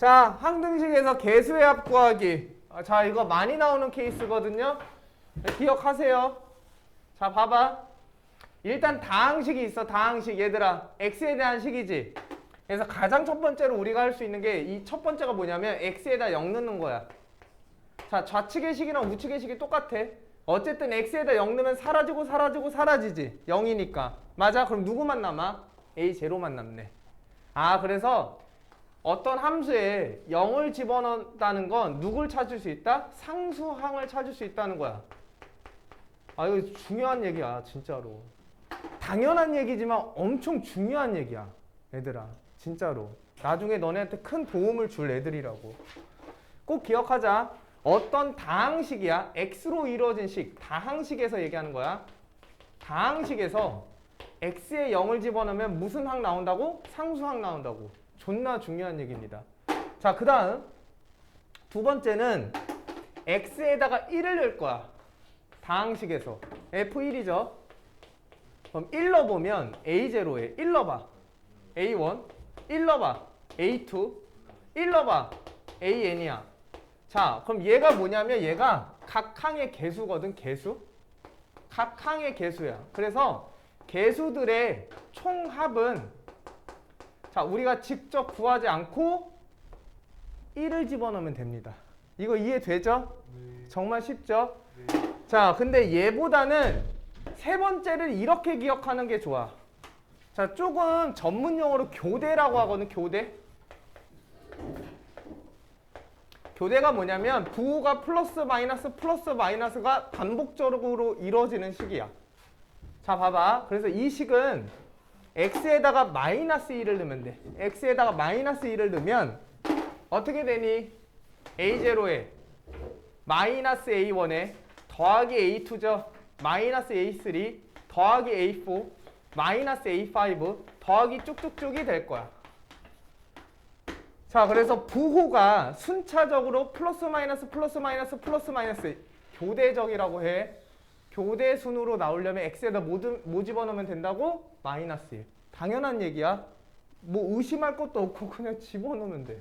자, 항등식에서 개수의 합 구하기. 자, 이거 많이 나오는 케이스거든요. 기억하세요. 자, 봐봐. 일단 다항식이 있어. 다항식. 얘들아, x에 대한 식이지. 그래서 가장 첫 번째로 우리가 할 수 있는 게 이 첫 번째가 뭐냐면 x에다 0 넣는 거야. 자, 좌측의 식이랑 우측의 식이 똑같아. 어쨌든 x에다 0 넣으면 사라지고 사라지지. 0이니까. 맞아? 그럼 누구만 남아? a0만 남네. 아, 그래서 어떤 함수에 0을 집어넣는다는 건 누굴 찾을 수 있다? 상수항을 찾을 수 있다는 거야. 아, 이거 중요한 얘기야, 진짜로. 당연한 얘기지만 엄청 중요한 얘기야, 얘들아. 진짜로. 나중에 너네한테 큰 도움을 줄 애들이라고. 꼭 기억하자. 어떤 다항식이야. x로 이루어진 식. 다항식에서 얘기하는 거야. 다항식에서 x에 0을 집어넣으면 무슨 항 나온다고? 상수항 나온다고. 존나 중요한 얘기입니다. 자, 그 다음 두 번째는 x에다가 1을 넣을 거야. 다항식에서 f1이죠. 그럼 1 넣어보면 a0에 1 넣어봐. a1 1 넣어봐. a2 1 넣어봐. an이야. 자, 그럼 얘가 뭐냐면 얘가 각 항의 개수거든. 개수. 각 항의 개수야. 그래서 개수들의 총합은 자, 우리가 직접 구하지 않고 1을 집어넣으면 됩니다. 이거 이해되죠? 네. 정말 쉽죠? 네. 자, 근데 얘보다는 세 번째를 이렇게 기억하는 게 좋아. 자, 조금 전문 용어로 교대라고 하거든. 교대. 교대가 뭐냐면 부호가 플러스 마이너스가 반복적으로 이루어지는 식이야. 자, 봐봐. 그래서 이 식은 x에다가 마이너스 1을 넣으면 돼. x에다가 마이너스 1을 넣으면 어떻게 되니? a0에 마이너스 a1에 더하기 a2죠. 마이너스 a3 더하기 a4 마이너스 a5 더하기 쭉쭉쭉이 될 거야. 자, 그래서 부호가 순차적으로 플러스 마이너스 교대적이라고 해. 교대 순으로 나오려면 x에다 뭐 집어넣으면 된다고? 마이너스 1. 당연한 얘기야. 뭐 의심할 것도 없고 그냥 집어넣으면 돼.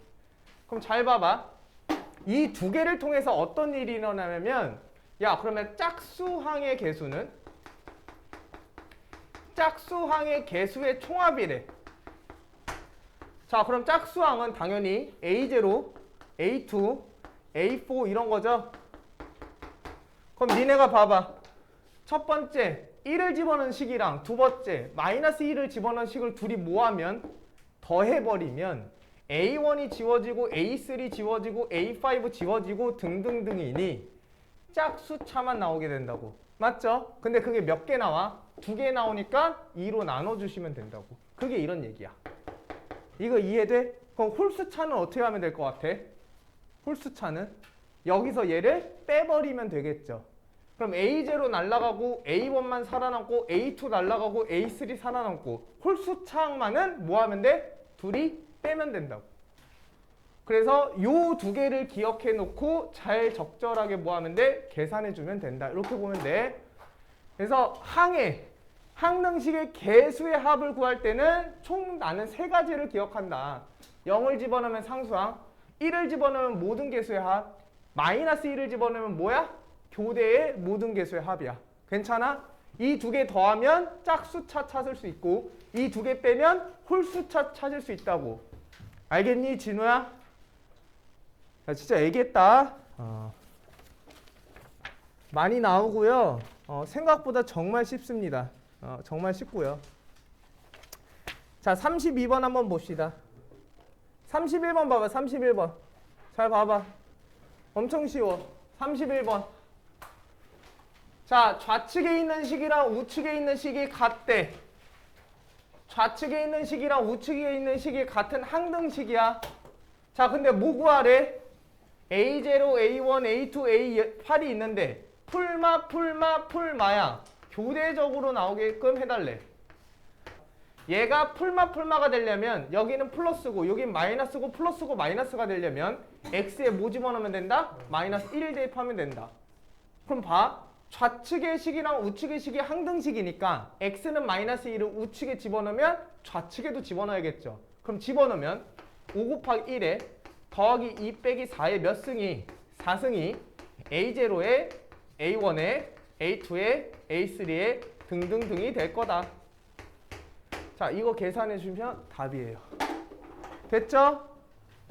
그럼 잘 봐봐. 이 두 개를 통해서 어떤 일이 일어나냐면 야, 그러면 짝수항의 개수는 짝수항의 개수의 총합이래. 자, 그럼 짝수항은 당연히 A0, A2, A4 이런 거죠. 그럼 니네가 봐봐. 첫 번째 1을 집어넣은 식이랑 두 번째 마이너스 1을 집어넣은 식을 둘이 모하면 더해버리면 A1이 지워지고 A3 지워지고 A5 지워지고 등등등이니 짝수차만 나오게 된다고. 맞죠? 근데 그게 몇 개 나와? 2개 나오니까 2로 나눠주시면 된다고. 그게 이런 얘기야. 이거 이해돼? 그럼 홀수차는 어떻게 하면 될 것 같아? 홀수차는 여기서 얘를 빼버리면 되겠죠. 그럼 A0 날라가고 A1만 살아남고 A2 날라가고 A3 살아남고 홀수차항만은 뭐 하면 돼? 둘이 빼면 된다고. 그래서 요 두 개를 기억해 놓고 잘 적절하게 뭐 하면 돼? 계산해 주면 된다. 이렇게 보면 돼. 그래서 항등식의 개수의 합을 구할 때는 총 나는 세 가지를 기억한다. 0을 집어넣으면 상수항, 1을 집어넣으면 모든 개수의 합, 마이너스 1을 집어넣으면 뭐야? 교대의 모든 개수의 합이야. 괜찮아? 이 두 개 더하면 짝수차 찾을 수 있고 이 두 개 빼면 홀수차 찾을 수 있다고. 알겠니, 진우야? 야, 진짜 애겠다. 많이 나오고요. 생각보다 정말 쉽습니다. 정말 쉽고요. 자, 32번 한번 봅시다. 31번 봐봐. 31번. 잘 봐봐. 엄청 쉬워. 31번. 자, 좌측에 있는 식이랑 우측에 있는 식이 같대. 좌측에 있는 식이랑 우측에 있는 식이 같은 항등식이야. 자, 근데 뭐 구하래? A0, A1, A2, A8이 있는데 풀마야. 교대적으로 나오게끔 해달래. 얘가 풀마가 되려면 여기는 플러스고 여긴 마이너스고 플러스고 마이너스가 되려면 x에 뭐 집어넣으면 된다? 마이너스 1 대입하면 된다. 그럼 봐. 좌측의 식이랑 우측의 식이 항등식이니까 x는 마이너스 1을 우측에 집어넣으면 좌측에도 집어넣어야겠죠. 그럼 집어넣으면 5 곱하기 1에 더하기 2 빼기 4의 몇 승이? 4승이 A0에 A1에 A2에 A3에 등등등이 될 거다. 자, 이거 계산해 주면 답이에요. 됐죠?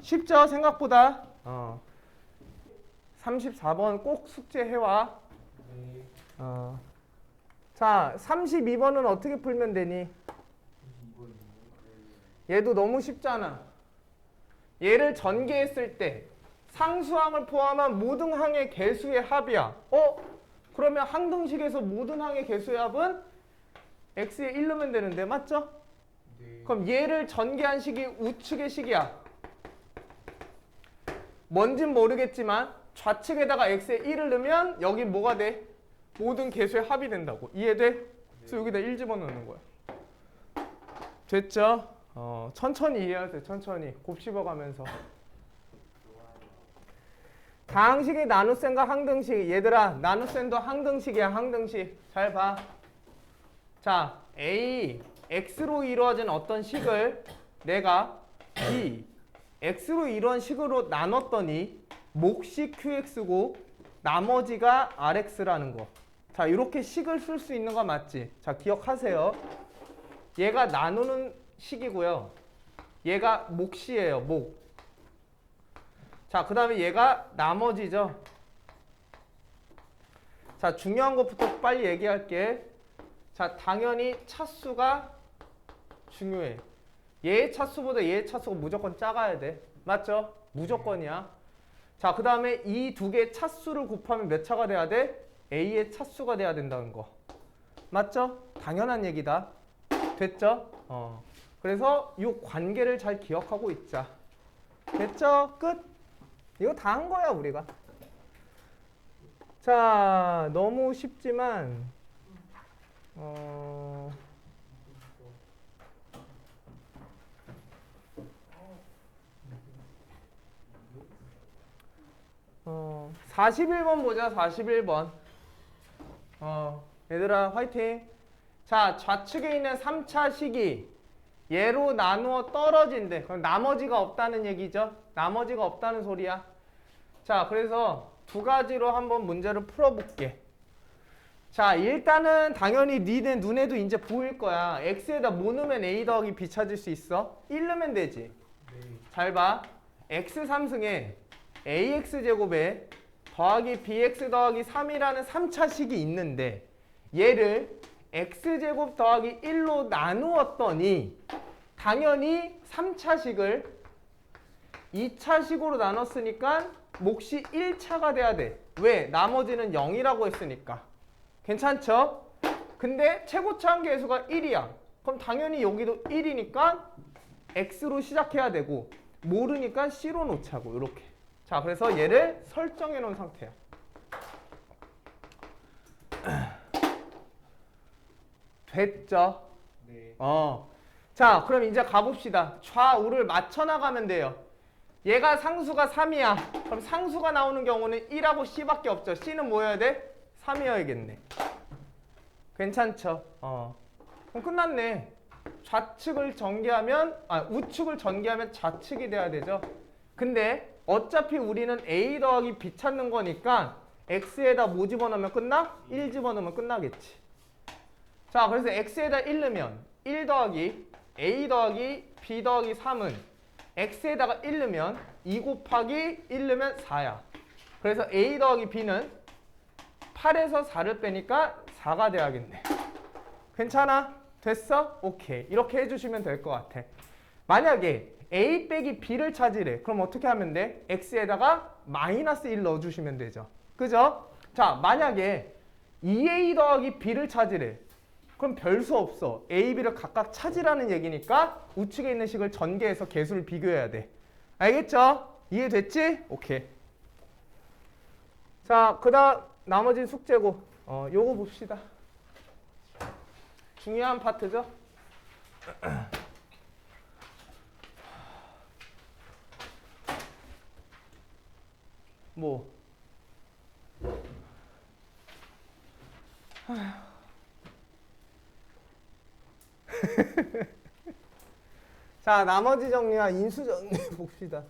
쉽죠? 생각보다. 34번 꼭 숙제해와. 자, 32번은 어떻게 풀면 되니? 얘도 너무 쉽잖아. 얘를 전개했을 때 상수항을 포함한 모든 항의 개수의 합이야. 그러면 항등식에서 모든 항의 개수의 합은 x에 1 넣으면 되는데, 맞죠? 네. 그럼 얘를 전개한 식이 우측의 식이야. 뭔진 모르겠지만 좌측에다가 x에 1을 넣으면 여기 뭐가 돼? 모든 개수의 합이 된다고. 이해돼? 그래서 여기다 1 집어넣는 거야. 됐죠? 천천히 이해해야 돼. 천천히 곱씹어가면서. 다항식의 나눗셈과 항등식. 얘들아, 나눗셈도 항등식이야. 항등식. 잘 봐. 자, A, X로 이루어진 어떤 식을 내가 B, X로 이루어진 식으로 나눴더니 몫이 QX고 나머지가 RX라는 거. 자, 이렇게 식을 쓸 수 있는 거 맞지? 자, 기억하세요. 얘가 나누는 식이고요. 얘가 몫이에요. 몫. 자, 그 다음에 얘가 나머지죠. 자, 중요한 것부터 빨리 얘기할게. 자, 당연히 차수가 중요해. 얘의 차수보다 얘의 차수가 무조건 작아야 돼. 맞죠? 무조건이야. 자, 그 다음에 이 두 개의 차수를 곱하면 몇 차가 돼야 돼? A의 차수가 돼야 된다는 거. 맞죠? 당연한 얘기다. 됐죠? 그래서 이 관계를 잘 기억하고 있자. 됐죠? 끝. 이거 다 한 거야, 우리가. 자, 너무 쉽지만 41번 보자. 41번. 얘들아 화이팅. 자, 좌측에 있는 3차 식이 얘로 나누어 떨어진대. 그럼 나머지가 없다는 얘기죠. 나머지가 없다는 소리야. 자, 그래서 두 가지로 한번 문제를 풀어볼게. 자, 일단은 당연히 니네 눈에도 이제 보일 거야. x에다 뭐 넣으면 a 더하기 b 찾을 수 있어? 1 넣으면 되지. 잘 봐. x 3승에 ax제곱에 더하기 bx 더하기 3이라는 3차 식이 있는데 얘를 x제곱 더하기 1로 나누었더니 당연히 3차 식을 2차 식으로 나눴으니까 몫이 1차가 돼야 돼. 왜? 나머지는 0이라고 했으니까. 괜찮죠? 근데 최고차항 계수가 1이야. 그럼 당연히 여기도 1이니까 x로 시작해야 되고 모르니까 c로 놓자고. 이렇게. 자, 그래서 얘를 설정해 놓은 상태야. 됐죠? 네. 자, 그럼 이제 가봅시다. 좌우를 맞춰 나가면 돼요. 얘가 상수가 3이야. 그럼 상수가 나오는 경우는 1하고 c밖에 없죠. c는 뭐여야 돼? 3이어야겠네. 괜찮죠? 그럼 끝났네. 좌측을 전개하면, 우측을 전개하면 좌측이 돼야 되죠. 근데 어차피 우리는 a 더하기 b 찾는 거니까 x에다 뭐 집어넣으면 끝나? 1 집어넣으면 끝나겠지. 자, 그래서 x에다 1 넣으면 1 더하기 a 더하기 b 더하기 3은 x에다가 1 넣으면 2 곱하기 1 넣으면 4야. 그래서 a 더하기 b는 8에서 4를 빼니까 4가 돼야겠네. 괜찮아? 됐어? 오케이. 이렇게 해주시면 될 것 같아. 만약에 a 빼기 b를 찾으래. 그럼 어떻게 하면 돼? x에다가 마이너스 1 넣어주시면 되죠. 그죠? 자, 만약에 2a 더하기 b를 찾으래. 그럼 별 수 없어. a, b를 각각 찾으라는 얘기니까 우측에 있는 식을 전개해서 개수를 비교해야 돼. 알겠죠? 이해됐지? 오케이. 자, 그다음 나머지는 숙제고 요거 봅시다. 중요한 파트죠? 뭐 자, 나머지 정리와 인수 정리 봅시다.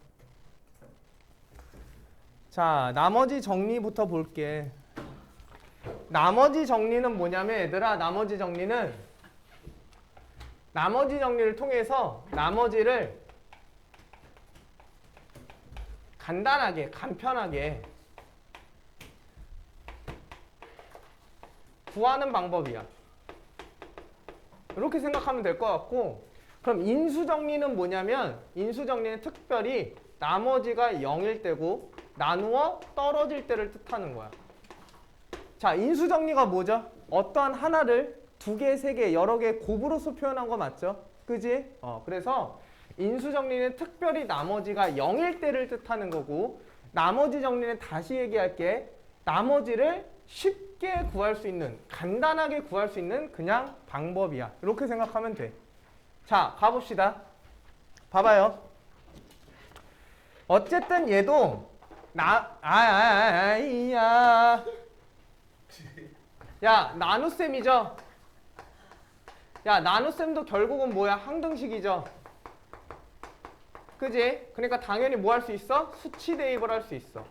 자, 나머지 정리부터 볼게. 나머지 정리는 뭐냐면 얘들아, 나머지 정리를 통해서 나머지를 간단하게, 간편하게 구하는 방법이야. 이렇게 생각하면 될 것 같고, 그럼 인수정리는 뭐냐면 인수정리는 특별히 나머지가 0일 때고 나누어 떨어질 때를 뜻하는 거야. 자, 인수정리가 뭐죠? 어떠한 하나를 두 개, 세 개, 여러 개 곱으로서 표현한 거 맞죠? 그지? 그래서 인수정리는 특별히 나머지가 0일 때를 뜻하는 거고, 나머지 정리는 다시 얘기할게. 나머지를 쉽게 구할 수 있는, 간단하게 구할 수 있는 그냥 방법이야. 이렇게 생각하면 돼. 자, 가봅시다. 봐봐요. 어쨌든 얘도 야, 나눗셈이죠? 야, 나눗셈도 결국은 뭐야? 항등식이죠? 그지? 그러니까 당연히 뭐 할 수 있어? 수치 대입을 할 수 있어.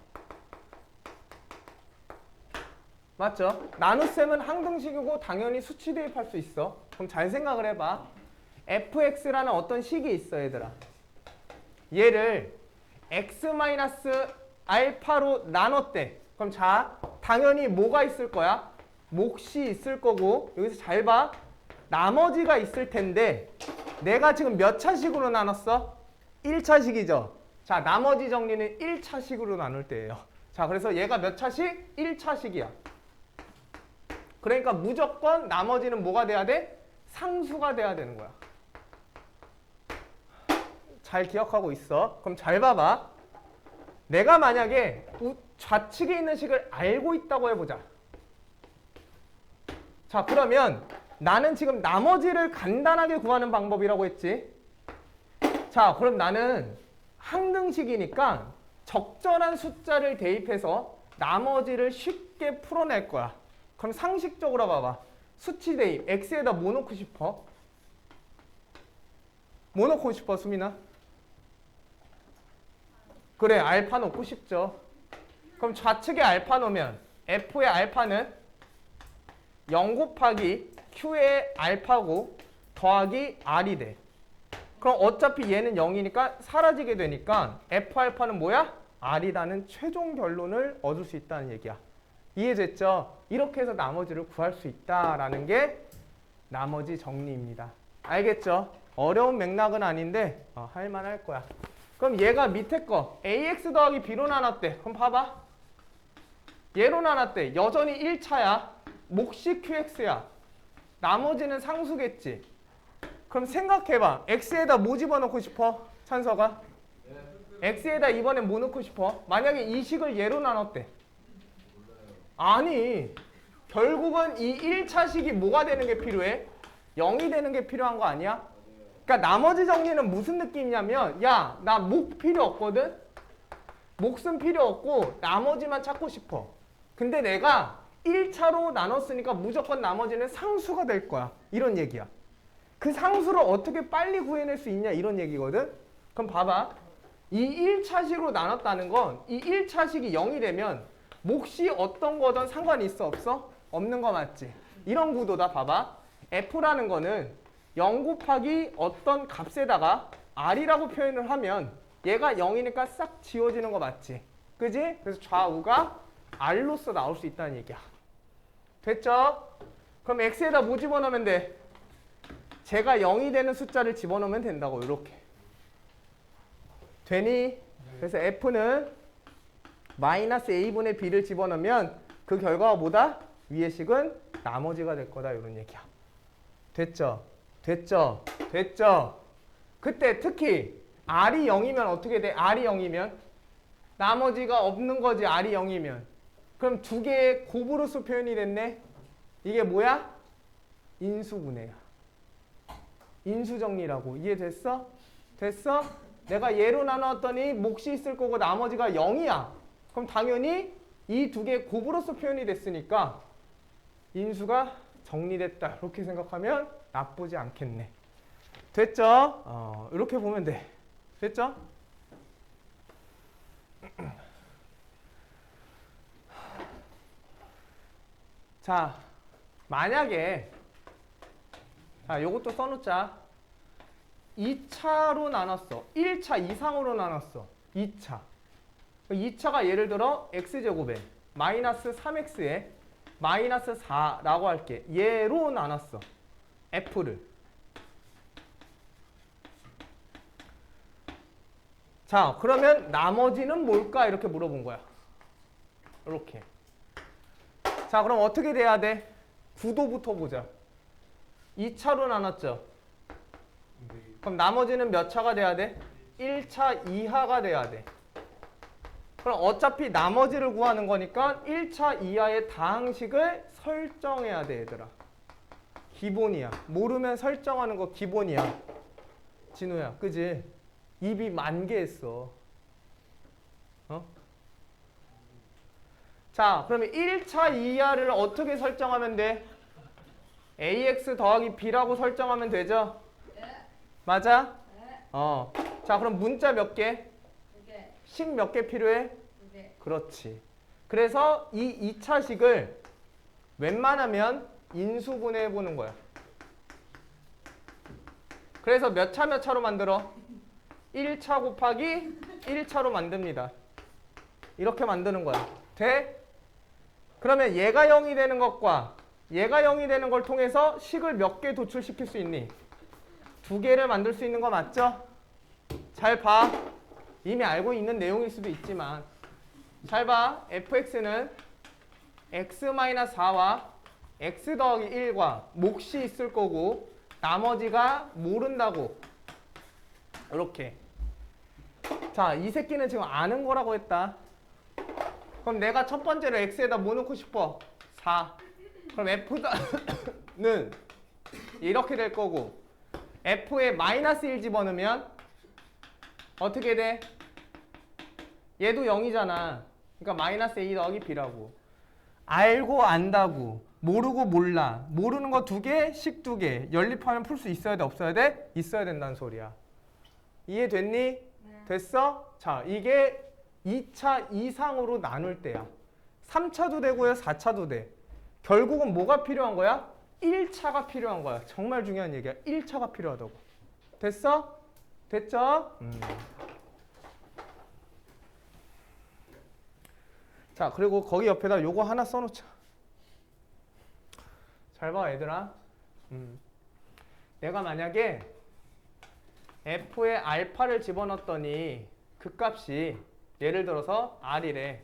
맞죠? 나눗셈은 항등식이고 당연히 수치 대입할 수 있어. 그럼 잘 생각을 해봐. fx라는 어떤 식이 있어, 얘들아. 얘를 x-알파로 나눴대. 그럼 자, 당연히 뭐가 있을 거야? 몫이 있을 거고, 여기서 잘 봐. 나머지가 있을 텐데 내가 지금 몇 차식으로 나눴어? 1차식이죠. 자, 나머지 정리는 1차식으로 나눌 때예요. 자, 그래서 얘가 몇 차식? 1차식이야. 그러니까 무조건 나머지는 뭐가 돼야 돼? 상수가 돼야 되는 거야. 잘 기억하고 있어. 그럼 잘 봐봐. 내가 만약에 좌측에 있는 식을 알고 있다고 해보자. 자, 그러면 나는 지금 나머지를 간단하게 구하는 방법이라고 했지. 자, 그럼 나는 항등식이니까 적절한 숫자를 대입해서 나머지를 쉽게 풀어낼 거야. 그럼 상식적으로 봐봐. 수치 대입. x에다 뭐 넣고 싶어? 뭐 넣고 싶어, 수민아? 그래, 알파 넣고 싶죠. 그럼 좌측에 알파 넣으면 f의 알파는 0 곱하기 q의 알파고 더하기 r이 돼. 그럼 어차피 얘는 0이니까 사라지게 되니까 f알파는 뭐야? r이라는 최종 결론을 얻을 수 있다는 얘기야. 이해됐죠? 이렇게 해서 나머지를 구할 수 있다라는 게 나머지 정리입니다. 알겠죠? 어려운 맥락은 아닌데 할만할 거야. 그럼 얘가 밑에 거 ax 더하기 b로 나눴대. 그럼 봐봐. 얘로 나눴대. 여전히 1차야. 몫이 qx야. 나머지는 상수겠지. 그럼 생각해봐. x에다 뭐 집어넣고 싶어? 찬서가? x에다 이번엔 뭐 넣고 싶어? 만약에 이 식을 얘로 나눴대. 아니, 결국은 이 1차식이 뭐가 되는 게 필요해? 0이 되는 게 필요한 거 아니야? 그러니까 나머지 정리는 무슨 느낌이냐면, 야, 나 몫 필요 없거든? 몫은 필요 없고 나머지만 찾고 싶어. 근데 내가 1차로 나눴으니까 무조건 나머지는 상수가 될 거야. 이런 얘기야. 그 상수를 어떻게 빨리 구해낼 수 있냐, 이런 얘기거든? 그럼 봐봐. 이 1차식으로 나눴다는 건 이 1차식이 0이 되면 몫이 어떤 거든 상관이 있어, 없어? 없는 거 맞지? 이런 구도다. 봐봐. f라는 거는 0 곱하기 어떤 값에다가 r이라고 표현을 하면 얘가 0이니까 싹 지워지는 거 맞지? 그지? 그래서 좌우가 r로서 나올 수 있다는 얘기야. 됐죠? 그럼 x에다 뭐 집어넣으면 돼? 제가 0이 되는 숫자를 집어넣으면 된다고. 이렇게 되니? 그래서 f는 마이너스 a분의 b를 집어넣으면 그 결과가 뭐다? 위의 식은 나머지가 될 거다. 이런 얘기야. 됐죠? 됐죠? 됐죠? 그때 특히 r이 0이면 어떻게 돼? r이 0이면 나머지가 없는 거지. r이 0이면 그럼 두 개의 곱으로서 표현이 됐네. 이게 뭐야? 인수분해야. 인수정리라고. 이해됐어? 됐어? 내가 얘로 나눴더니 몫이 있을 거고 나머지가 0이야. 그럼 당연히 이 두 개의 곱으로서 표현이 됐으니까 인수가 정리됐다. 이렇게 생각하면 나쁘지 않겠네. 됐죠? 이렇게 보면 돼. 됐죠? 자, 만약에 자, 요것도 써놓자. 2차로 나눴어. 1차 이상으로 나눴어. 2차. 2차가 예를 들어 x제곱에 마이너스 3x에 마이너스 4라고 할게. 얘로 나눴어. f를. 자, 그러면 나머지는 뭘까? 이렇게 물어본 거야. 이렇게. 자, 그럼 어떻게 돼야 돼? 구도부터 보자. 2차로 나눴죠. 그럼 나머지는 몇 차가 돼야 돼? 1차 이하가 돼야 돼. 그럼 어차피 나머지를 구하는 거니까 1차 이하의 다항식을 설정해야 돼, 얘들아. 기본이야. 모르면 설정하는 거 기본이야. 진우야, 그지? 입이 만개했어. 어? 자, 그러면 1차 이하를 어떻게 설정하면 돼? ax 더하기 b라고 설정하면 되죠? 맞아? 자, 그럼 문자 몇 개? 식 몇 개 필요해? 그렇지. 그래서 이 2차식을 웬만하면 인수분해해 보는 거야. 그래서 몇 차로 만들어? 1차 곱하기 1차로 만듭니다. 이렇게 만드는 거야. 돼? 그러면 얘가 0이 되는 것과 얘가 0이 되는 걸 통해서 식을 몇 개 도출시킬 수 있니? 2개를 만들 수 있는 거 맞죠? 잘 봐. 이미 알고 있는 내용일 수도 있지만 잘 봐. fx는 x-4와 x 더하기 1과 몫이 있을 거고 나머지가 모른다고. 이렇게. 자, 이 새끼는 지금 아는 거라고 했다. 그럼 내가 첫 번째로 x에다 뭐 넣고 싶어? 4. 그럼 f는 이렇게 될 거고 f에 마이너스 1 집어넣으면 어떻게 돼? 얘도 0이잖아. 그러니까 마이너스 a 더하기 b라고. 알고 안다고. 모르고 몰라. 모르는 거 2개, 식 2개. 연립하면 풀 수 있어야 돼? 없어야 돼? 있어야 된다는 소리야. 이해됐니? 네. 됐어? 자, 이게 2차 이상으로 나눌 때야. 3차도 되고요. 4차도 돼. 결국은 뭐가 필요한 거야? 1차가 필요한 거야. 정말 중요한 얘기야. 1차가 필요하다고. 됐어? 됐죠? 자, 그리고 거기 옆에다 요거 하나 써놓자. 잘 봐, 얘들아. 내가 만약에 f에 알파를 집어넣었더니 그 값이 예를 들어서 r이래.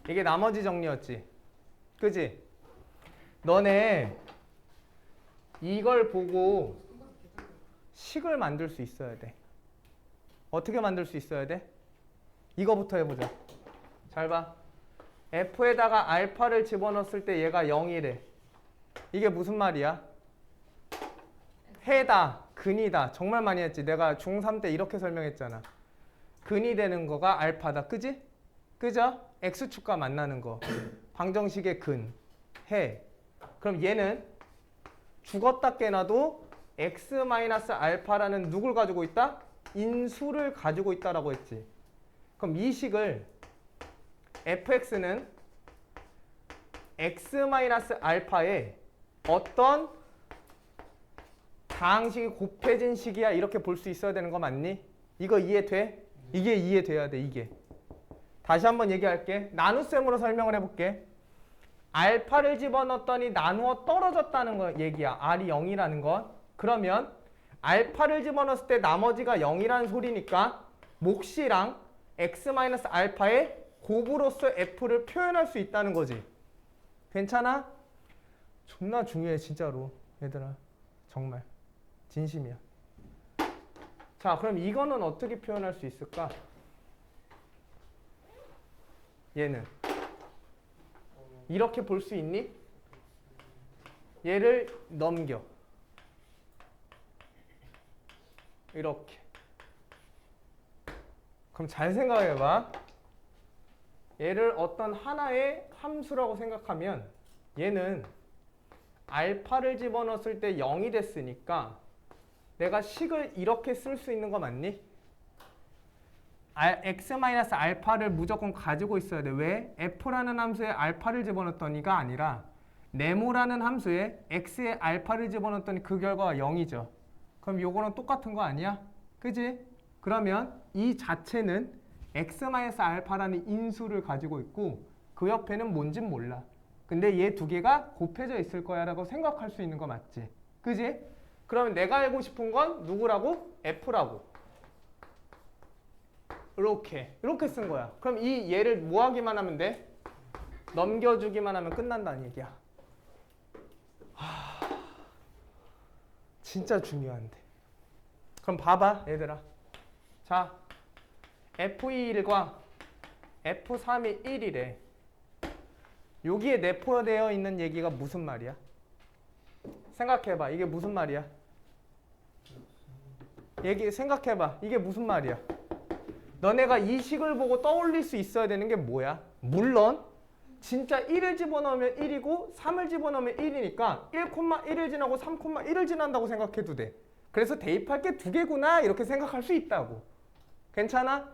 이게 나머지 정리였지. 그지? 너네 이걸 보고 식을 만들 수 있어야 돼. 어떻게 만들 수 있어야 돼? 이거부터 해보자. 잘 봐. f에다가 알파를 집어넣었을 때 얘가 0이래. 이게 무슨 말이야? 해다, 근이다. 정말 많이 했지. 내가 중3 때 이렇게 설명했잖아. 근이 되는 거가 알파다. 그지? 그죠? x축과 만나는 거. 방정식의 근, 해. 그럼 얘는 죽었다 깨나도 x-알파라는 누굴 가지고 있다? 인수를 가지고 있다라고 했지. 그럼 이 식을 fx는 x-알파에 어떤 다항식이 곱해진 식이야 이렇게 볼 수 있어야 되는 거 맞니? 이거 이해돼? 이게 이해돼야 돼. 이게. 다시 한번 얘기할게. 나눗셈으로 설명을 해볼게. 알파를 집어넣었더니 나누어 떨어졌다는 거 얘기야. r이 0이라는 건. 그러면 알파를 집어넣었을 때 나머지가 0이라는 소리니까 몫이랑 x-알파의 곱으로서 f를 표현할 수 있다는 거지. 괜찮아? 존나 중요해 진짜로. 얘들아. 정말. 진심이야. 자, 그럼 이거는 어떻게 표현할 수 있을까? 얘는 이렇게 볼 수 있니? 얘를 넘겨. 이렇게. 그럼 잘 생각해봐. 얘를 어떤 하나의 함수라고 생각하면 얘는 알파를 집어넣었을 때 0이 됐으니까 내가 식을 이렇게 쓸 수 있는 거 맞니? x-알파를 무조건 가지고 있어야 돼. 왜? f라는 함수에 알파를 집어넣었더니가 아니라 네모라는 함수에 x에 알파를 집어넣었더니 그 결과가 0이죠. 그럼 요거는 똑같은 거 아니야? 그지? 그러면 이 자체는 x-알파라는 인수를 가지고 있고 그 옆에는 뭔진 몰라. 근데 얘 두 개가 곱해져 있을 거야 라고 생각할 수 있는 거 맞지? 그지? 그러면 내가 알고 싶은 건 누구라고? f라고. 이렇게 쓴 거야. 그럼 이 얘를 뭐 하기만 하면 돼? 넘겨주기만 하면 끝난다는 얘기야. 진짜 중요한데. 그럼 봐봐 얘들아. 자, F21과 F3이 1이래. 여기에 내포되어 있는 얘기가 무슨 말이야? 생각해봐. 이게 무슨 말이야? 생각해봐. 이게 무슨 말이야? 너네가 이 식을 보고 떠올릴 수 있어야 되는 게 뭐야? 물론 진짜 1을 집어넣으면 1이고 3을 집어넣으면 1이니까 1,1을 지나고 3,1을 지난다고 생각해도 돼. 그래서 대입할 게 두 개구나 이렇게 생각할 수 있다고. 괜찮아?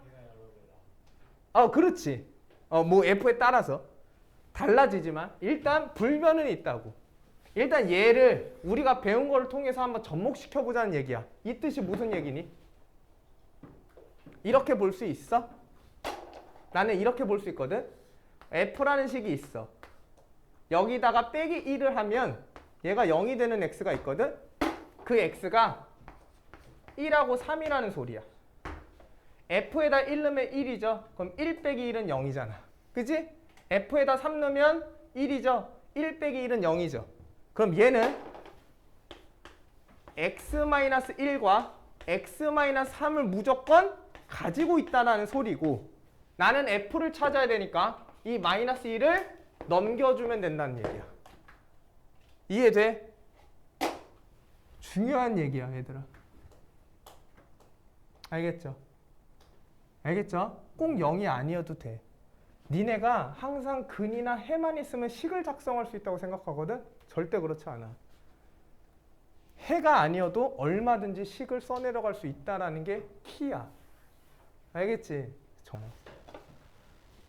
그렇지. 뭐 F에 따라서 달라지지만 일단 불변은 있다고. 일단 얘를 우리가 배운 거를 통해서 한번 접목시켜보자는 얘기야. 이 뜻이 무슨 얘기니? 이렇게 볼 수 있어? 나는 이렇게 볼 수 있거든. F라는 식이 있어. 여기다가 빼기 1을 하면 얘가 0이 되는 x가 있거든. 그 x가 1하고 3이라는 소리야. F에다 1 넣으면 1이죠. 그럼 1 빼기 1은 0이잖아. 그지? F에다 3 넣으면 1이죠. 1 빼기 1은 0이죠. 그럼 얘는 x-1과 x-3을 무조건 가지고 있다는 소리고 나는 F를 찾아야 되니까 이 마이너스 1을 넘겨주면 된다는 얘기야. 이해돼? 중요한 얘기야 얘들아. 알겠죠? 알겠죠? 꼭 0이 아니어도 돼. 니네가 항상 근이나 해만 있으면 식을 작성할 수 있다고 생각하거든? 절대 그렇지 않아. 해가 아니어도 얼마든지 식을 써내려갈 수 있다는 게 키야. 알겠지?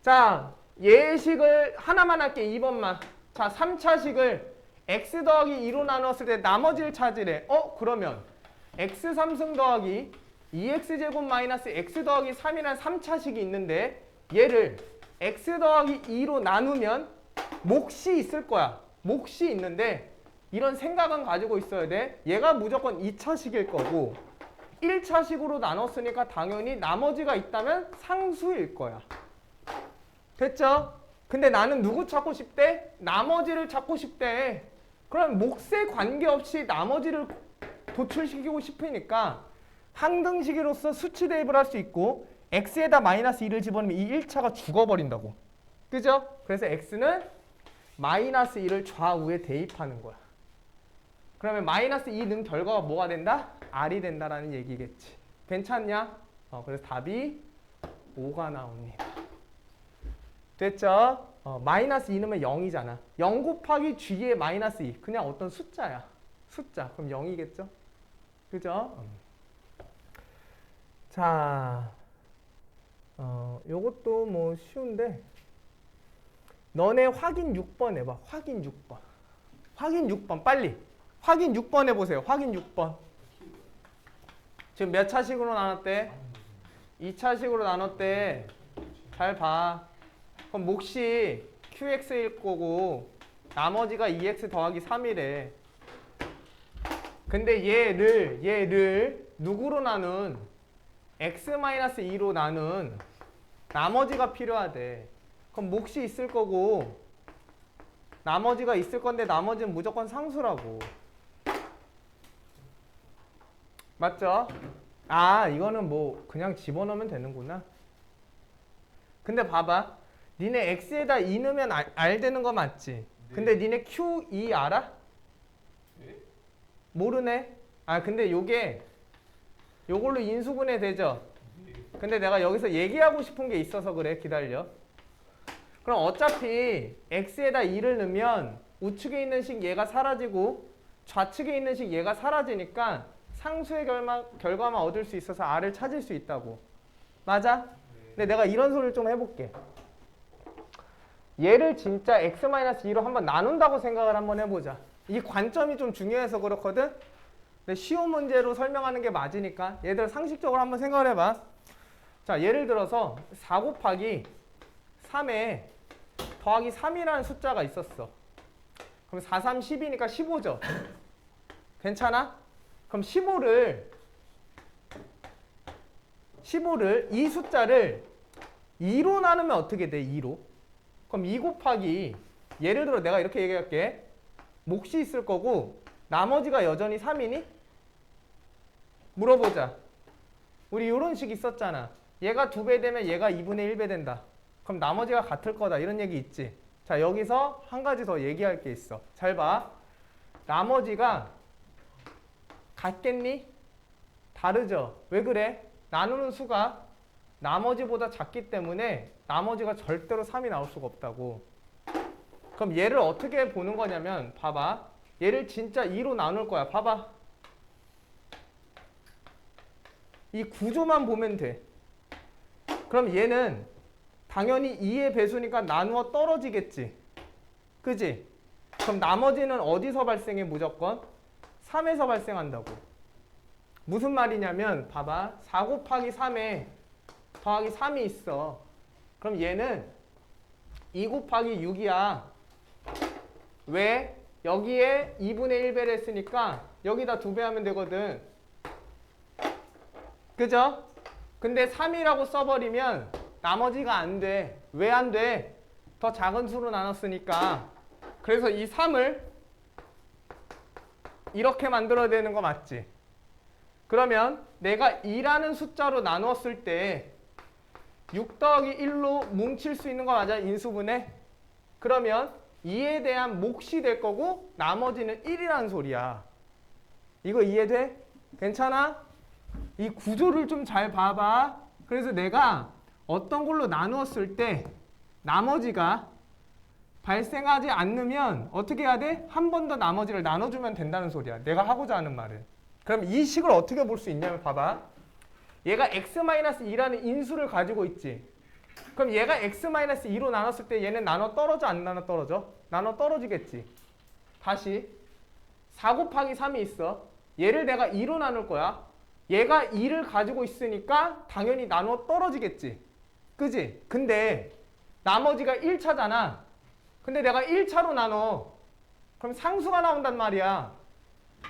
자, 예식을 하나만 할게. 2번만. 자, 3차식을 x 더하기 2로 나눴을 때 나머지를 찾으래. 그러면 x 3승 더하기 2x제곱 마이너스 x 더하기 3이라는 3차식이 있는데 얘를 x 더하기 2로 나누면 몫이 있을 거야. 몫이 있는데 이런 생각은 가지고 있어야 돼. 얘가 무조건 2차식일 거고 1차식으로 나눴으니까 당연히 나머지가 있다면 상수일 거야. 됐죠? 근데 나는 누구 찾고 싶대? 나머지를 찾고 싶대. 그럼 몫에 관계없이 나머지를 도출시키고 싶으니까 항등식으로서 수치 대입을 할 수 있고 x에다 마이너스 2를 집어넣으면 이 1차가 죽어버린다고. 그죠? 그래서 x는 마이너스 2를 좌우에 대입하는 거야. 그러면 마이너스 2 는 결과가 뭐가 된다? r이 된다라는 얘기겠지. 괜찮냐? 그래서 답이 5가 나옵니다. 됐죠? 마이너스 2 넣으면 0이잖아. 0 곱하기 g의 마이너스 2. 그냥 어떤 숫자야. 숫자. 그럼 0이겠죠? 그죠? 자, 요것도 뭐 쉬운데 너네 확인 6번 해봐. 확인 6번. 확인 6번 빨리. 확인 6번 해보세요. 확인 6번. 지금 몇 차식으로 나눴대? 2차식으로 나눴대. 잘 봐. 그럼 몫이 qx일 거고 나머지가 2x 더하기 3이래. 근데 얘를 누구로 나눈? x-2로 나눈 나머지가 필요하대. 그럼 몫이 있을 거고 나머지가 있을 건데 나머지는 무조건 상수라고. 맞죠? 이거는 뭐 그냥 집어넣으면 되는구나. 근데 봐봐. 니네 x에다 2 넣으면 r 되는 거 맞지? 네. 근데 니네 q2 알아? 네? 모르네? 근데 요걸로 인수분해 되죠? 네. 근데 내가 여기서 얘기하고 싶은 게 있어서 그래. 기다려. 그럼 어차피 x에다 2를 넣으면 우측에 있는 식 얘가 사라지고 좌측에 있는 식 얘가 사라지니까 상수의 결과만 얻을 수 있어서 r을 찾을 수 있다고. 맞아? 근데 내가 이런 소리를 좀 해볼게. 얘를 진짜 x-2로 한번 나눈다고 생각을 한번 해보자. 이 관점이 좀 중요해서 그렇거든. 근데 쉬운 문제로 설명하는 게 맞으니까 얘들 상식적으로 한번 생각을 해봐. 자, 예를 들어서 4 곱하기 3에 더하기 3이라는 숫자가 있었어. 그럼 4, 3, 10이니까 15죠. 괜찮아? 그럼 15를 이 숫자를 2로 나누면 어떻게 돼? 2로. 그럼 2 곱하기 예를 들어 내가 이렇게 얘기할게. 몫이 있을 거고 나머지가 여전히 3이니? 물어보자. 우리 이런 식 있었잖아. 얘가 2배 되면 얘가 2분의 1배 된다. 그럼 나머지가 같을 거다. 이런 얘기 있지. 자, 여기서 한 가지 더 얘기할 게 있어. 잘 봐. 나머지가 같겠니? 다르죠? 왜 그래? 나누는 수가 나머지보다 작기 때문에 나머지가 절대로 3이 나올 수가 없다고. 그럼 얘를 어떻게 보는 거냐면 봐봐. 얘를 진짜 2로 나눌 거야. 봐봐. 이 구조만 보면 돼. 그럼 얘는 당연히 2의 배수니까 나누어 떨어지겠지. 그지? 그럼 나머지는 어디서 발생해 무조건? 3에서 발생한다고. 무슨 말이냐면 봐봐. 4 곱하기 3에 더하기 3이 있어. 그럼 얘는 2 곱하기 6이야. 왜? 여기에 2분의 1배를 했으니까 여기다 2배 하면 되거든. 그죠? 근데 3이라고 써버리면 나머지가 안 돼. 왜 안 돼? 더 작은 수로 나눴으니까. 그래서 이 3을 이렇게 만들어야 되는 거 맞지? 그러면 내가 2라는 숫자로 나누었을 때 6 더하기 1로 뭉칠 수 있는 거 맞아? 인수분해? 그러면 2에 대한 몫이 될 거고 나머지는 1이라는 소리야. 이거 이해돼? 괜찮아? 이 구조를 좀 잘 봐봐. 그래서 내가 어떤 걸로 나누었을 때 나머지가 발생하지 않으면 어떻게 해야 돼? 한 번 더 나머지를 나눠주면 된다는 소리야. 내가 하고자 하는 말은. 그럼 이 식을 어떻게 볼 수 있냐면 봐봐. 얘가 x-2라는 인수를 가지고 있지. 그럼 얘가 x-2로 나눴을 때 얘는 나눠 떨어져 안 나눠 떨어져? 나눠 떨어지겠지. 다시 4 곱하기 3이 있어. 얘를 내가 2로 나눌 거야. 얘가 2를 가지고 있으니까 당연히 나눠 떨어지겠지. 그지? 근데 나머지가 1차잖아. 근데 내가 1차로 나눠. 그럼 상수가 나온단 말이야.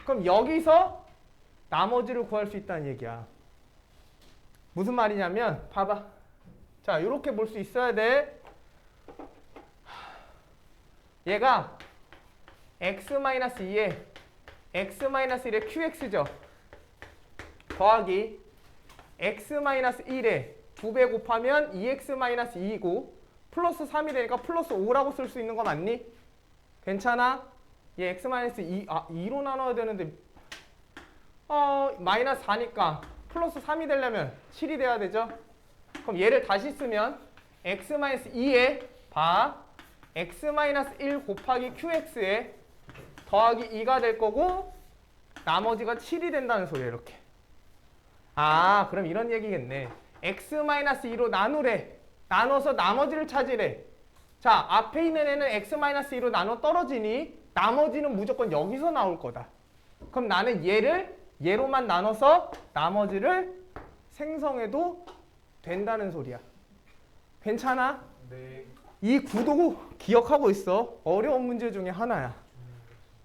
그럼 여기서 나머지를 구할 수 있다는 얘기야. 무슨 말이냐면 봐봐. 자, 이렇게 볼 수 있어야 돼. 얘가 x-2에 x-1의 qx죠. 더하기 x-1에 2배 곱하면 2x-2이고 플러스 3이 되니까 플러스 5라고 쓸 수 있는 거 맞니? 괜찮아? 얘 x-2 2로 나눠야 되는데 마이너스 4니까 플러스 3이 되려면 7이 돼야 되죠? 그럼 얘를 다시 쓰면 x-2에 봐. x-1 곱하기 qx에 더하기 2가 될 거고 나머지가 7이 된다는 소리야. 이렇게. 그럼 이런 얘기겠네. x-2로 나누래. 나눠서 나머지를 찾으래. 자, 앞에 있는 애는 x-2로 나눠 떨어지니 나머지는 무조건 여기서 나올 거다. 그럼 나는 얘로만 나눠서 나머지를 생성해도 된다는 소리야. 괜찮아? 네. 이 구도 기억하고 있어. 어려운 문제 중에 하나야.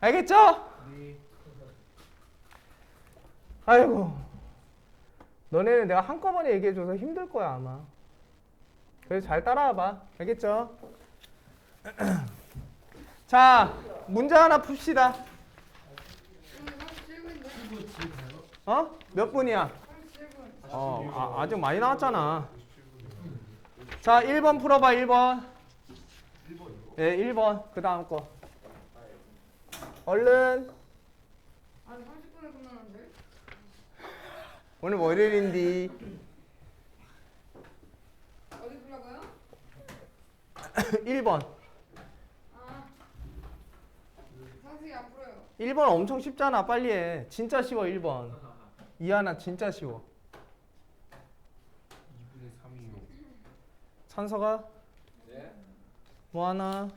알겠죠? 네. 아이고. 너네는 내가 한꺼번에 얘기해줘서 힘들 거야 아마. 그래서 잘 따라와봐. 알겠죠? 자, 문제 하나 풉시다. 몇 분이야? 아직 많이 나왔잖아. 자, 1번 풀어봐. 1번. 네, 1번. 그 다음 거. 얼른. 아니 30분에 끝나는데? 오늘 월요일인데. 어디 불러가요? 1번. 상식이 안 풀어요. 1번 엄청 쉽잖아. 빨리 해. 진짜 쉬워. 1번. 이하나 진짜 쉬워. 2분의 3이요. 찬서가? 네? 뭐 하나?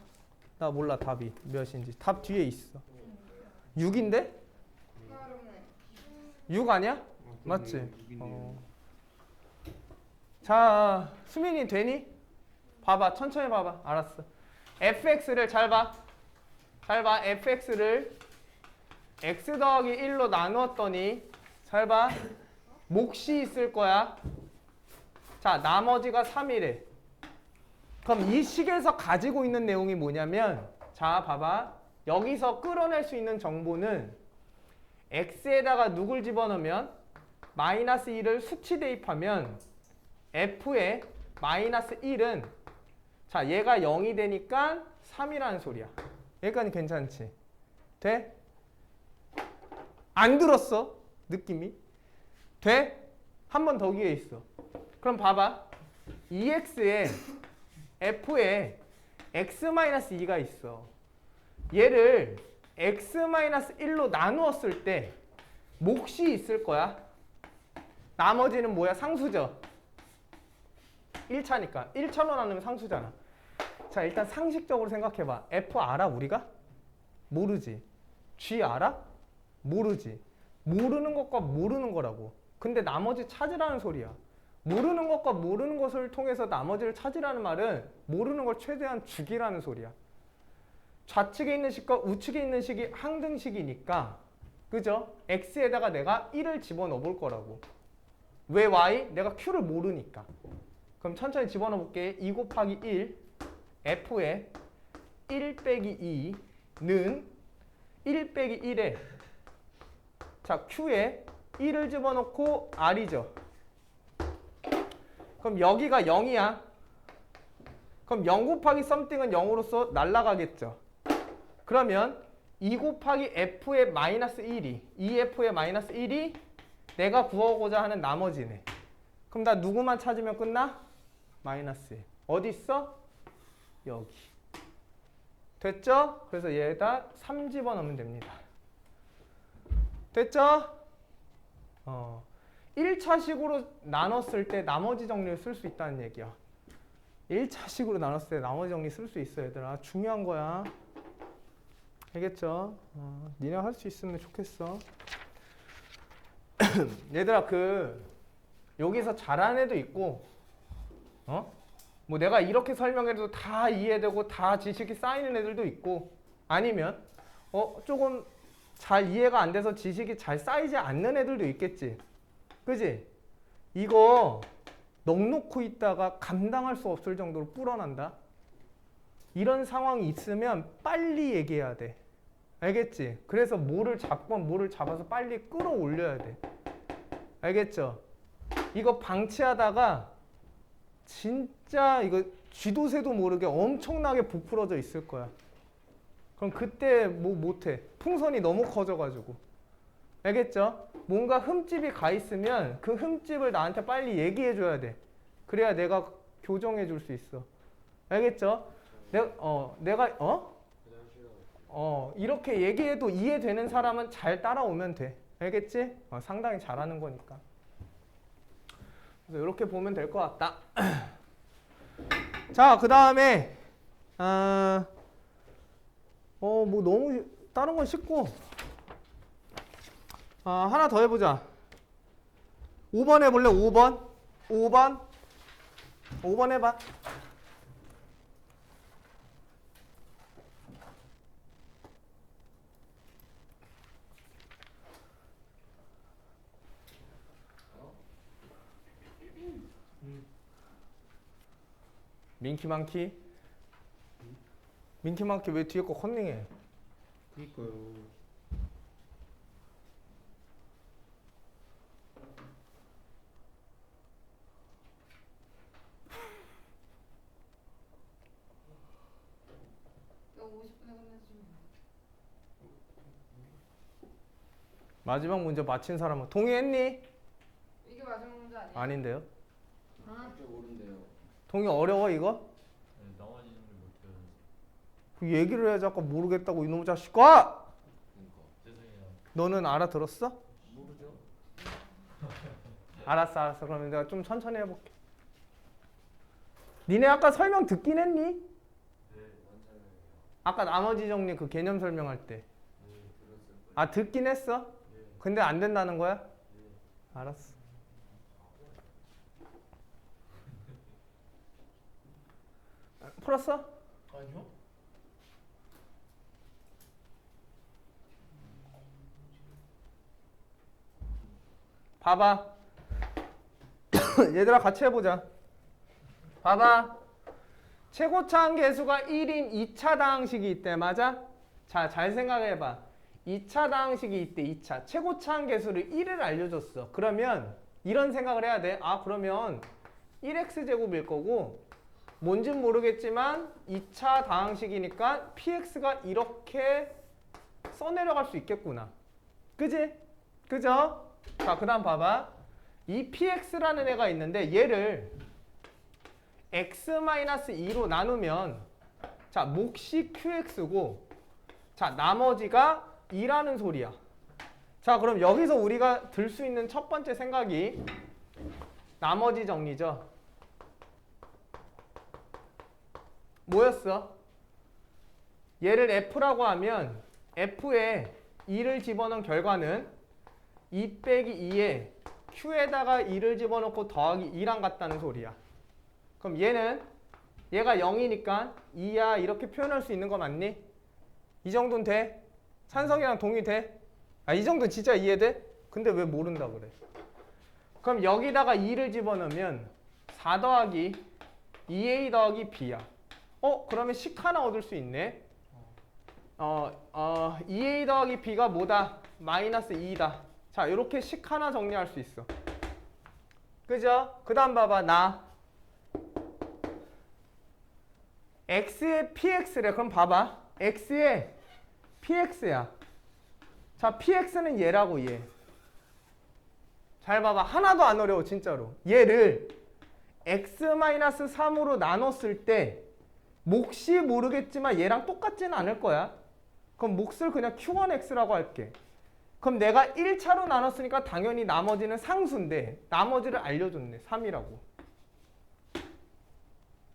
나 몰라 답이 몇인지. 답 뒤에 있어. 6인데? 그러네. 6 아니야? 맞지? 자, 수민이 되니? 봐봐, 천천히 봐봐. 알았어. fx를 잘 봐. 잘 봐. fx를 x 더하기 1로 나누었더니 잘 봐. 몫이 있을 거야. 자, 나머지가 3이래. 그럼 이 식에서 가지고 있는 내용이 뭐냐면 자, 봐봐. 여기서 끌어낼 수 있는 정보는 x에다가 누굴 집어넣으면 마이너스 1을 수치 대입하면 f의 마이너스 1은 자, 얘가 0이 되니까 3이라는 소리야. 여기까지 괜찮지? 돼? 안 들었어? 느낌이? 돼? 한 번 더 위에 있어. 그럼 봐봐. EX에 F에 X-2가 있어. 얘를 X-1로 나누었을 때 몫이 있을 거야. 나머지는 뭐야? 상수죠. 1차니까. 1차로 나누면 상수잖아. 자, 일단 상식적으로 생각해봐. F 알아 우리가? 모르지. G 알아? 모르지. 모르는 것과 모르는 거라고. 근데 나머지 찾으라는 소리야. 모르는 것과 모르는 것을 통해서 나머지를 찾으라는 말은 모르는 걸 최대한 죽이라는 소리야. 좌측에 있는 식과 우측에 있는 식이 항등식이니까 그죠? x에다가 내가 1을 집어넣어 볼 거라고. 왜 y? 내가 q를 모르니까. 그럼 천천히 집어넣어 볼게. 2 곱하기 1 f에 1 빼기 2는 1 빼기 1에 자 q에 1을 집어넣고 r이죠. 그럼 여기가 0이야. 그럼 0 곱하기 something은 0으로서 날아가겠죠. 그러면 2 곱하기 f의 마이너스 1이 2f의 마이너스 1이 내가 구하고자 하는 나머지네. 그럼 나 누구만 찾으면 끝나? 마이너스 1. 어디 있어? 여기. 됐죠? 그래서 얘에다 3 집어넣으면 됩니다. 됐죠? 1차식으로 나눴을 때 나머지 정리를 쓸 수 있다는 얘기야. 1차식으로 나눴을 때 나머지 정리 쓸 수 있어 얘들아. 중요한 거야. 알겠죠? 니네 할 수 있으면 좋겠어. 얘들아 여기서 잘하는 애도 있고 뭐 내가 이렇게 설명해도 다 이해되고 다 지식이 쌓이는 애들도 있고 아니면 조금 잘 이해가 안 돼서 지식이 잘 쌓이지 않는 애들도 있겠지. 그지? 이거 넋놓고 있다가 감당할 수 없을 정도로 불어난다. 이런 상황이 있으면 빨리 얘기해야 돼. 알겠지? 그래서 뭐를 잡건 뭐를 잡아서 빨리 끌어올려야 돼. 알겠죠? 이거 방치하다가 진짜 이거 쥐도 새도 모르게 엄청나게 부풀어져 있을 거야. 그럼 그때 뭐 못해. 풍선이 너무 커져가지고. 알겠죠? 뭔가 흠집이 가 있으면 그 흠집을 나한테 빨리 얘기해 줘야 돼. 그래야 내가 교정해 줄 수 있어. 알겠죠? 이렇게 얘기해도 이해되는 사람은 잘 따라오면 돼. 알겠지? 상당히 잘하는 거니까. 그래서 이렇게 보면 될 것 같다. 자, 그 다음에 뭐 너무 다른 건 쉽고 하나 더 해보자. 5번 해볼래? 5번? 5번 해봐. 민키망키? 민키망키 왜 뒤에 거 컨닝해? 그니까요. 너 50분에 끝내주면. 마지막 문제 맞힌 사람은 동의했니? 이게 마지막 문제 아니야? 아닌데요? 진짜 모른대요. 동의 어려워 이거? 네, 나머지 점을 못해요. 그 얘기를 해야지 아까 모르겠다고 이놈의 자식아! 그니까. 죄송해요. 너는 알아들었어? 모르죠? 알았어. 그러면 내가 좀 천천히 해볼게. 니네 아까 설명 듣긴 했니? 네. 아까 나머지 정리 그 개념 설명할 때. 네, 들었어요. 아, 듣긴 했어? 네. 근데 안 된다는 거야? 네. 알았어. 풀었어? 아니요? 봐봐. 얘들아 같이 해보자. 봐봐. 최고차항 계수가 1인 2차 다항식이 있대. 맞아? 자, 잘 생각해봐. 2차 다항식이 있대. 2차. 최고차항 계수를 1을 알려줬어. 그러면 이런 생각을 해야 돼. 아, 그러면 1x제곱일 거고 뭔진 모르겠지만 2차 다항식이니까 px가 이렇게 써내려갈 수 있겠구나. 그지? 그죠? 자, 그 다음 봐봐. 이 px라는 애가 있는데 얘를 x-2로 나누면 자, 몫이 qx고 자, 나머지가 2라는 소리야. 자, 그럼 여기서 우리가 들 수 있는 첫 번째 생각이 나머지 정리죠. 뭐였어? 얘를 f라고 하면 f에 2를 집어넣은 결과는 2 빼기 2에 q에다가 2를 집어넣고 더하기 2랑 같다는 소리야. 그럼 얘가 0이니까 2야 이렇게 표현할 수 있는 거 맞니? 이 정도는 돼? 찬성이랑 동의돼? 아, 이 정도 진짜 이해돼? 근데 왜 모른다 그래? 그럼 여기다가 2를 집어넣으면 4 더하기 2a 더하기 b야. 그러면 식 하나 얻을 수 있네. 2a 더하기 b가 뭐다? 마이너스 2다. 자, 이렇게 식 하나 정리할 수 있어. 그죠? 그 다음 봐봐. 나 x의 px래. 그럼 봐봐. x의 px야. 자, px는 얘라고 얘. 잘 봐봐. 하나도 안 어려워 진짜로. 얘를 x-3으로 나눴을 때 몫이 모르겠지만 얘랑 똑같지는 않을 거야. 그럼 몫을 그냥 q1x라고 할게. 그럼 내가 1차로 나눴으니까 당연히 나머지는 상수인데 나머지를 알려줬네. 3이라고.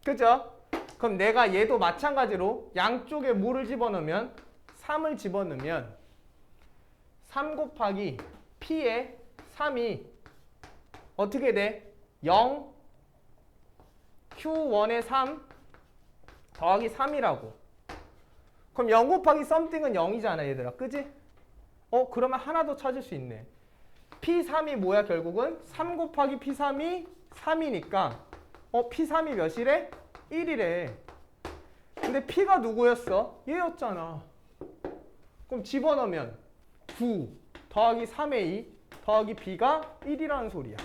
그죠? 그럼 내가 얘도 마찬가지로 양쪽에 뭐를 집어넣으면 3을 집어넣으면 3 곱하기 p에 3이 어떻게 돼? 0 q1에 3 더하기 3이라고. 그럼 0 곱하기 something은 0이잖아 얘들아. 그지? 그러면 하나 더 찾을 수 있네. p3이 뭐야 결국은? 3 곱하기 p3이 3이니까 p3이 몇이래? 1이래. 근데 p가 누구였어? 얘였잖아. 그럼 집어넣으면 9 더하기 3a 더하기 b가 1이라는 소리야.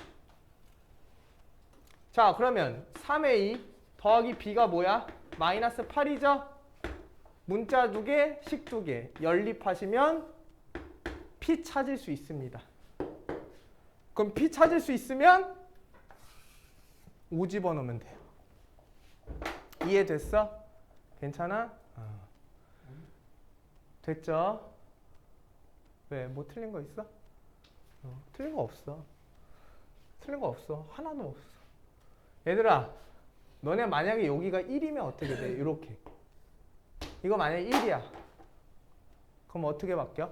자, 그러면 3a 더하기 b가 뭐야? 마이너스 8이죠? 문자 2개, 식 2개 연립하시면 p 찾을 수 있습니다. 그럼 p 찾을 수 있으면 5 집어넣으면 돼요. 이해됐어? 괜찮아? 됐죠? 왜? 뭐 틀린 거 있어? 틀린 거 없어. 틀린 거 없어. 하나도 없어. 얘들아, 너네 만약에 여기가 1이면 어떻게 돼? 이렇게. 이거 만약에 1이야. 그럼 어떻게 바뀌어?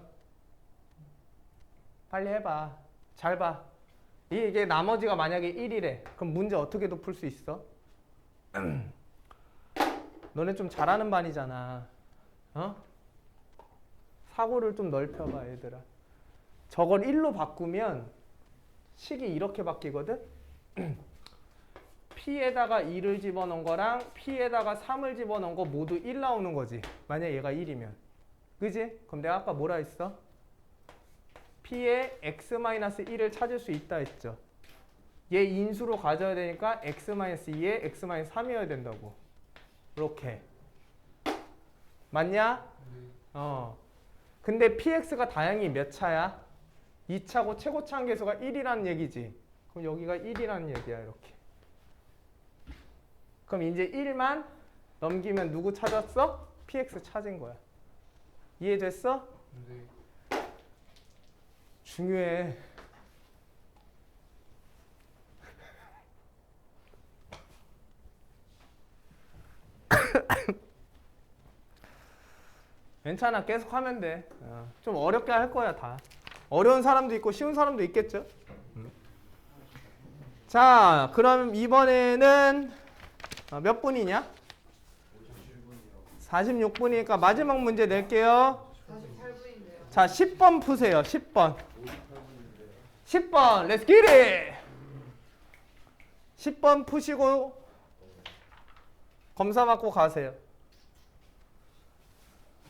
빨리 해봐. 잘 봐. 이게 나머지가 만약에 1이래. 그럼 문제 어떻게도 풀 수 있어? 너네 좀 잘하는 반이잖아. 사고를 좀 넓혀봐 얘들아. 저걸 1로 바꾸면 식이 이렇게 바뀌거든? p에다가 2를 집어넣은 거랑 p에다가 3을 집어넣은 거 모두 1 나오는 거지. 만약 얘가 1이면. 그지? 그럼 내가 아까 뭐라 했어? p에 x-1을 찾을 수 있다 했죠. 얘 인수로 가져야 되니까 x-2에 x-3이어야 된다고. 이렇게. 맞냐? 근데 px가 다행히 몇 차야? 2차고 최고차항 계수가 1이라는 얘기지. 그럼 여기가 1이라는 얘기야. 이렇게. 그럼 이제 1만 넘기면 누구 찾았어? px 찾은 거야. 이해됐어? 네. 중요해. 괜찮아. 계속 하면 돼. 좀 어렵게 할 거야 다. 어려운 사람도 있고 쉬운 사람도 있겠죠. 자, 그럼 이번에는 몇 분이냐? 46분이니까 마지막 문제 낼게요. 48분인데요. 자, 10번 푸세요. 10번. 10번. Let's get it. 10번 푸시고 검사 받고 가세요.